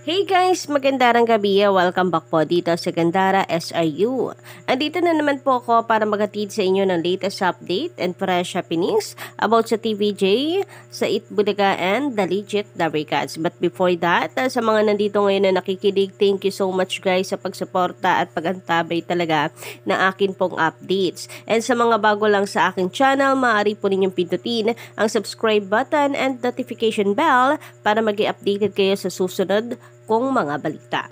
Hey guys! Magandang gabi. Welcome back po dito sa Gandara SRU. Andito na naman po ako para maghatid sa inyo ng latest update and fresh happenings about sa TVJ, sa Itbulaga and the Legit Dabarkats. But before that, sa mga nandito ngayon na nakikinig, thank you so much guys sa pagsuporta at pagantabay talaga na akin pong updates. And sa mga bago lang sa aking channel, maaari po ninyong pindutin ang subscribe button and notification bell para mag-i-updated kayo sa susunod kong mga balita.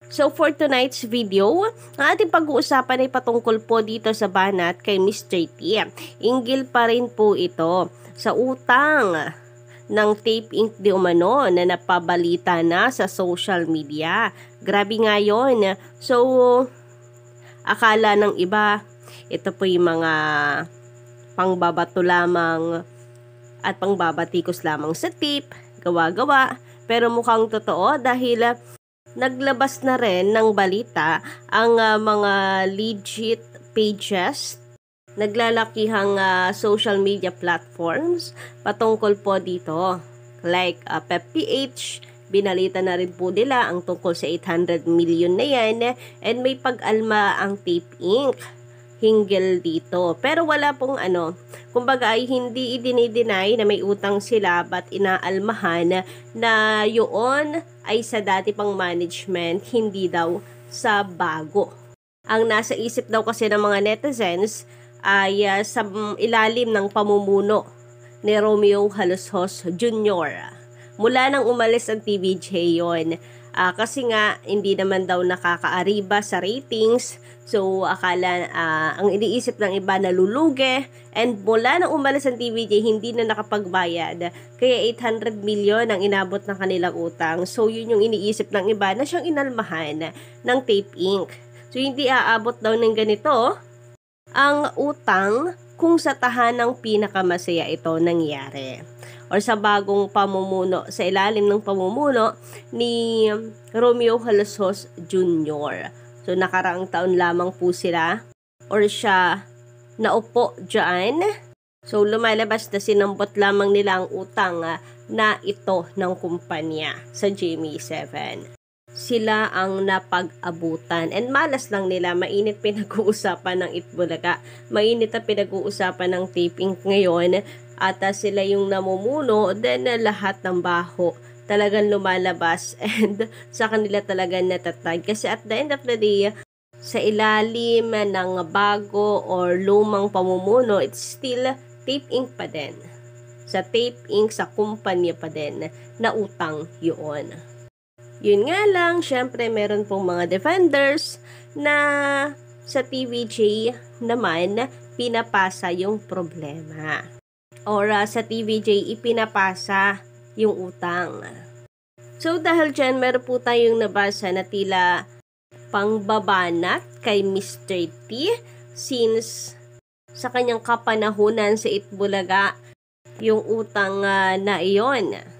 So for tonight's video, ang ating pag-uusapan ay patungkol po dito sa banat kay Mr. T. Inggil pa rin po ito sa utang ng Tape Inc. di umano na napabalita na sa social media. Grabe nga yun. So, akala ng iba, ito po yung mga pangbabato lamang at pangbabatikos lamang sa tape, gawa-gawa. Pero mukhang totoo dahil naglabas na rin ng balita ang mga legit pages, naglalakihang social media platforms patungkol po dito. Like PepPH, binalita na rin po nila ang tungkol sa 800 million na yan, and may pag-alma ang Tape Inc. hinggil dito. Pero wala pong kumbaga ay hindi idinideny na may utang sila, but inaalmahan na yun ay sa dati pang management, hindi daw sa bago. Ang nasa isip daw kasi ng mga netizens ay sa ilalim ng pamumuno ni Romeo Haloshos Jr. Mula nang umalis ang TVJ yon. Kasi nga hindi naman daw nakakaariba sa ratings, so akala ang iniisip ng iba nalulugi, and mula nang umalis ang TVJ hindi na nakapagbayad, kaya 800 million ang inabot ng kanilang utang. So yun yung iniisip ng iba na siyang inalmahan ng Tape Inc. So hindi aabot daw ng ganito ang utang kung sa tahanang pinakamasaya ito nangyari, or sa bagong pamumuno, sa ilalim ng pamumuno ni Romeo Haloshos Jr. So nakaraang taon lamang po sila, or siya naupo dyan. So lumalabas na sinambot lamang nila ang utang na ito ng kumpanya sa GMA7. Sila ang napag-abutan, and malas lang nila, mainit pinag-uusapan ng Itbulaga, mainit na pinag-uusapan ng Tape Inc. ngayon, at sila yung namumuno, then lahat ng baho talagang lumalabas and sa kanila talaga natatag, kasi at the end of the day, sa ilalim ng bago or lumang pamumuno, it's still Tape Inc. pa din. Sa Tape Inc. sa kumpanya pa din na utang yun. Yun nga lang, syempre meron pong mga defenders na sa TVJ naman pinapasa yung problema. Or sa TVJ ipinapasa yung utang. So dahil dyan, meron po tayong nabasa na tila pangbabanat kay Mr. T since sa kanyang kapanahunan sa Itbulaga yung utang na iyon.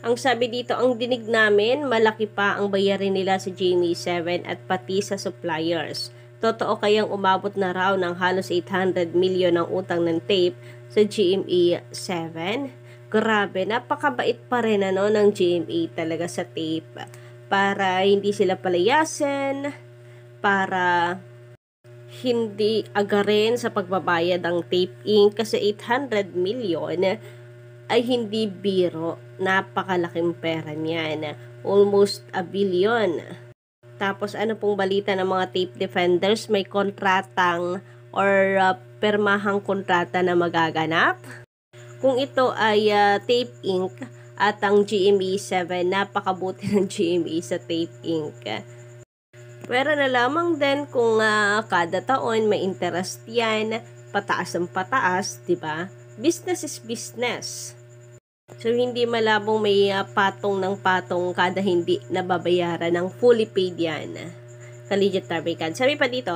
Ang sabi dito, ang dinig namin, malaki pa ang bayarin nila sa GMA7 at pati sa suppliers. Totoo kayang umabot na raw ng halos 800 million ang utang ng tape sa GMA7? Grabe, napakabait pa rin ng GMA talaga sa tape. Para hindi sila palayasin, para hindi agarin sa pagbabayad ang Tape Inc. Kasi 800 million ay hindi biro, napakalaking pera niyan, almost a billion. Tapos ano pong balita ng mga tape defenders, may kontratang or permahang kontrata na magaganap. Kung ito ay Tape Inc. at ang GMA7, napakabuti ng GMA sa Tape Inc. Pero na lamang din kung kada taon may interest yan, pataas ang pataas, diba? Business is business. So, hindi malabong may patong ng patong kada hindi nababayaran ng fully paid yan. Legit Dabarkats. Sabi pa dito,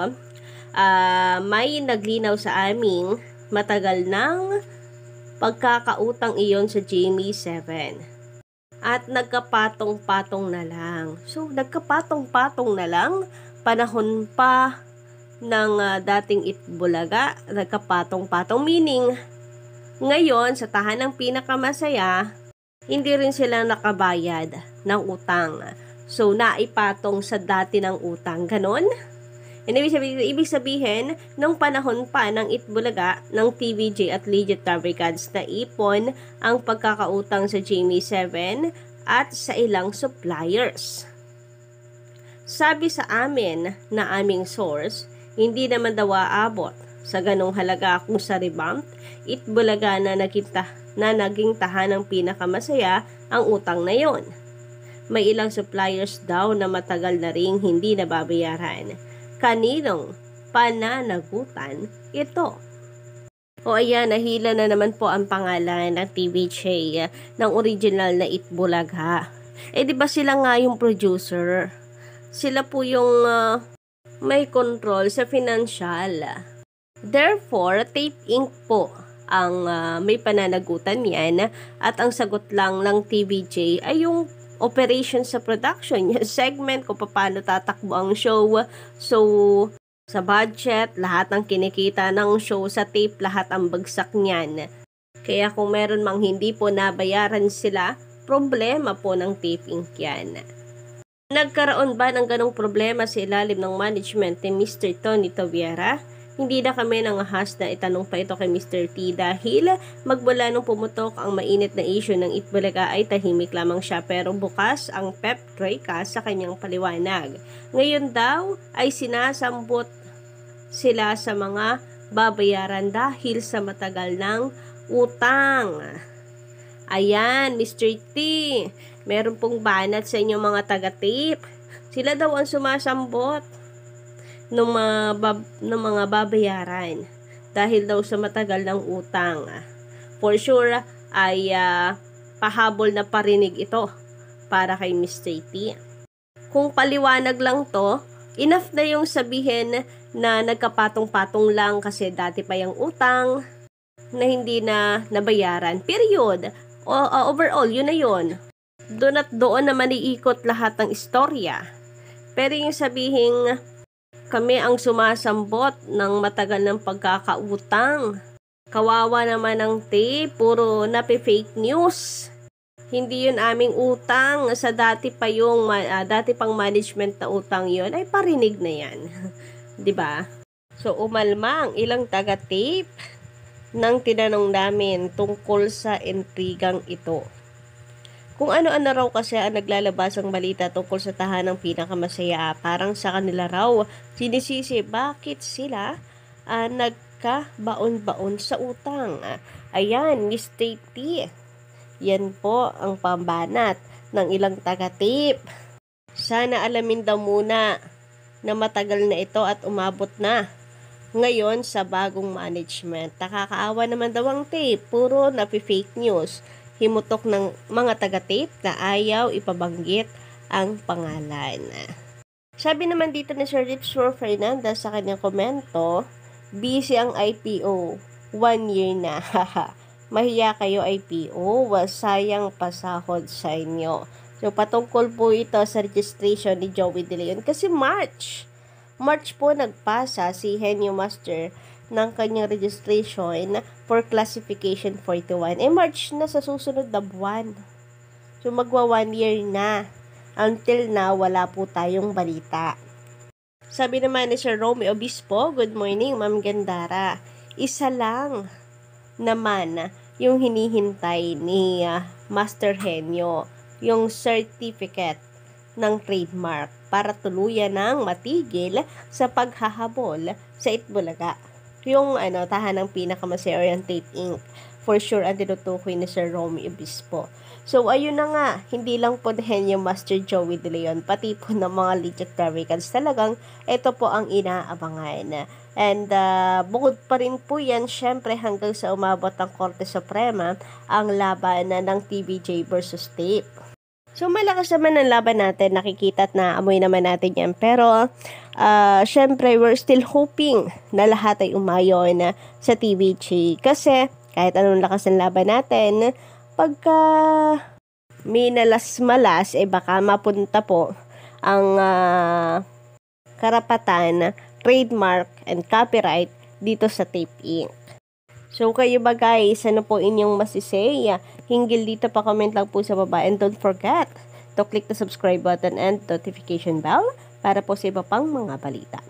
may naglinaw sa aming matagal ng pagkakautang iyon sa GMA7. At nagkapatong-patong na lang. So, nagkapatong-patong na lang, panahon pa ng dating Itbulaga, nagkapatong-patong, meaning ngayon, sa tahanang pinakamasaya, hindi rin sila nakabayad ng utang. So, naipatong sa dati ng utang. Ganon? And ibig sabihin, nung panahon pa ng Itbulaga, ng TVJ at Legit Fabricants na ipon ang pagkakautang sa Jamie 7 at sa ilang suppliers. Sabi sa amin na aming source, hindi naman daw aabot sa ganong halaga kung sa revamp, Itbulaga na naging tahanang pinakamasaya ang utang na yon. May ilang suppliers daw na matagal na ring hindi nababayaran. Kaninong pananagutan ito? O ayan, nahila na naman po ang pangalan ng TVJ ng original na Itbulaga. Di ba sila nga yung producer? Sila po yung may control sa financial. Therefore, Tape Inc. po ang may pananagutan yan at ang sagot lang ng TVJ ay yung operation sa production, yung segment kung paano tatakbo ang show. So, sa budget, lahat ng kinikita ng show sa tape, lahat ang bagsak niyan. Kaya kung meron mang hindi po nabayaran sila, problema po ng Tape Inc. yan. Nagkaroon ba ng ganong problema sa ilalim ng management ni Mr. Tony Taviera? Hindi na kami nangahas na itanong pa ito kay Mr. T dahil magmula nung pumutok ang mainit na issue ng Itbulaga ay tahimik lamang siya pero bukas ang pep troika sa kanyang paliwanag. Ngayon daw ay sinasambot sila sa mga babayaran dahil sa matagal ng utang. Ayan, Mr. T, meron pong banat sa inyong mga taga-tape. Sila daw ang sumasambot ng mga babayaran dahil daw sa matagal ng utang. For sure, ay pahabol na parinig ito para kay Mr. T. Kung paliwanag lang to, enough na yung sabihin na nagkapatong-patong lang kasi dati pa yung utang na hindi na nabayaran. Period. Overall, yun na yun. Doon at doon naman iikot lahat ng istorya. Pero yung sabihin, kami ang sumasambot ng matagal ng pagkakautang. Kawawa naman ang tape, puro napi-fake news. Hindi yun aming utang. Sa dati pang management na utang yun, ay parinig na yan. 'Di ba? So, umalma ang ilang taga-tape nang tinanong namin tungkol sa intrigang ito. Kung ano-ano raw kasi ang naglalabas ang balita tungkol sa tahanang pinakamasaya, parang sa kanila raw sinisisi bakit sila nagkabaon-baon sa utang. Ayan, Miss T. Yan po ang pambanat ng ilang taga-tape. Sana alamin daw muna na matagal na ito at umabot na ngayon sa bagong management. Nakakaawa naman daw ang tape. Puro napi-fake news. Himutok ng mga taga-tape na ayaw ipabanggit ang pangalan. Sabi naman dito ni Sir Richard Fernandez sa kanyang komento, busy ang IPO. 1 year na. Mahiya kayo IPO. Sayang pasahod sa inyo. So, patungkol po ito sa registration ni Joey De Leon. Kasi March po nagpasa si Henyo Master ng kanyang registration for classification 41. March na sa susunod na buwan. So, magwa 1 year na. Until na, wala po tayong balita. Sabi naman ni Sir Romeo Obispo, good morning, Ma'am Gandara. Isa lang naman yung hinihintay ni Master Henyo, yung certificate ng trademark para tuluyan ng matigil sa paghahabol sa Itbulaga. Yung tahanang pinakamasaya yung Tape Inc. For sure, ang tinutukoy ni Sir Romeo Obispo. So, ayun na nga, hindi lang po din yung Master Joey De Leon, pati po ng mga Legit Fabricants. Talagang, ito po ang inaabangan. And, bukod pa rin po yan, syempre hanggang sa umabot ng Korte Suprema, ang laban ng TVJ versus Tape. So, malakas naman ang laban natin, nakikita at naamoy naman natin yan. Pero, syempre, we're still hoping na lahat ay umayon sa TVJ. Kasi, kahit anong lakas ng laban natin, pagka minalas-malas, baka mapunta po ang karapatan, trademark, and copyright dito sa Tape Inc. So, kayo ba guys, ano po inyong masisay? Hinggil dito pa, comment lang po sa baba. And don't forget to click the subscribe button and notification bell para po sa iba pang mga balita.